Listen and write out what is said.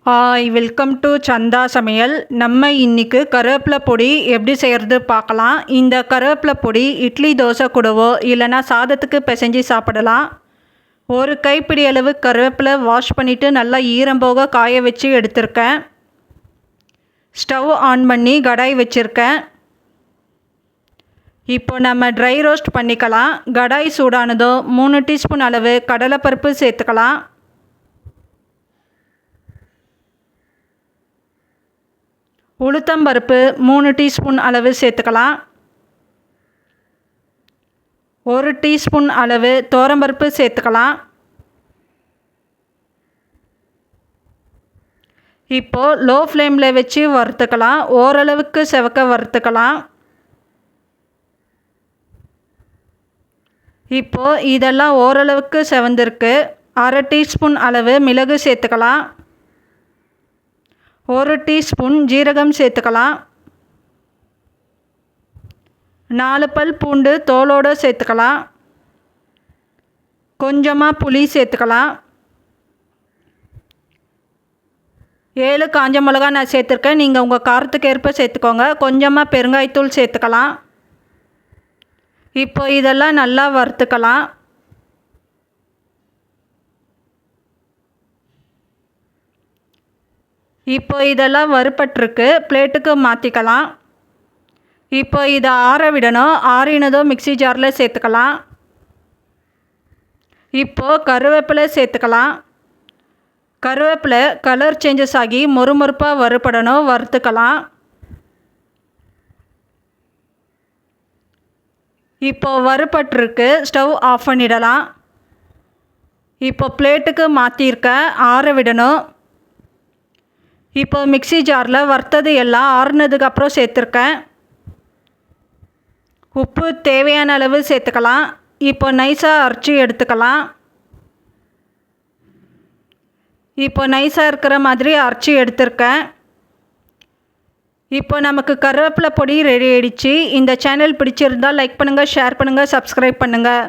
Hi, welcome to சந்தா சமையல். நம்ம இன்றைக்கி கருவேப்பிலை பொடி எப்படி செய்கிறது பார்க்கலாம். இந்த கருவேப்பிலை பொடி இட்லி தோசை கூடவோ இல்லைனா சாதத்துக்கு பிசைஞ்சு சாப்பிடலாம். ஒரு கைப்பிடி அளவு கருவேப்பிலை வாஷ் பண்ணிவிட்டு நல்லா ஈரம் போக காய வச்சு எடுத்திருக்கேன். ஸ்டவ் ஆன் பண்ணி கடாய் வச்சுருக்கேன். இப்போ நம்ம ட்ரை ரோஸ்ட் பண்ணிக்கலாம். கடாய் சூடானதும் 3 டீஸ்பூன் அளவு கடலைப்பருப்பு சேர்த்துக்கலாம். உளுத்தம்பருப்பு 3 டீஸ்பூன் அளவு சேர்த்துக்கலாம். 1 டீஸ்பூன் அளவு துவரம்பருப்பு சேர்த்துக்கலாம். இப்போது லோ ஃப்ளேமில் வச்சு வறுத்துக்கலாம். ஓரளவுக்கு செவக்க வறுத்துக்கலாம். இப்போது இதெல்லாம் ஓரளவுக்கு செவந்திருக்கு. 1/2 டீஸ்பூன் அளவு மிளகு சேர்த்துக்கலாம். 1 டீஸ்பூன் ஜீரகம் சேர்த்துக்கலாம். 4 பல் பூண்டு தோலோடு சேர்த்துக்கலாம். கொஞ்சமாக புளி சேர்த்துக்கலாம். 7 காஞ்ச மிளகா நான் சேர்த்துருக்கேன். நீங்கள் உங்கள் காரத்துக்கு ஏற்ப சேர்த்துக்கோங்க. கொஞ்சமாக பெருங்காயத்தூள் சேர்த்துக்கலாம். இப்போ இதெல்லாம் நல்லா வறுத்துக்கலாம். இப்போ இதெல்லாம் வறுபட்டிருக்கு. பிளேட்டுக்கு மாற்றிக்கலாம். இப்போ இதை ஆற விடணும். ஆறினதும் மிக்ஸி ஜாரில் சேர்த்துக்கலாம். இப்போது கருவேப்பிலை சேர்த்துக்கலாம். கருவேப்பிலை கலர் சேஞ்சஸ் ஆகி மொறுமொறுப்பாக வறுபடணும். வறுத்துக்கலாம். இப்போது வறுபட்டிருக்கு. ஸ்டவ் ஆஃப் பண்ணிடலாம். இப்போ பிளேட்டுக்கு மாற்றிருக்கேன். ஆற விடணும். இப்போ மிக்ஸி ஜாரில் வறுத்தது எல்லாம் ஆறுனதுக்கப்புறம் சேர்த்துருக்கேன். உப்பு தேவையான அளவு சேர்த்துக்கலாம். இப்போ நைஸாக அரைச்சி எடுத்துக்கலாம். இப்போ நைஸாக இருக்கிற மாதிரி அரைச்சி எடுத்திருக்கேன். இப்போ நமக்கு கருவேப்பிலை பொடி ரெடி ஆயிடுச்சு. இந்த சேனல் பிடிச்சிருந்தால் லைக் பண்ணுங்கள், ஷேர் பண்ணுங்கள், சப்ஸ்கிரைப் பண்ணுங்கள்.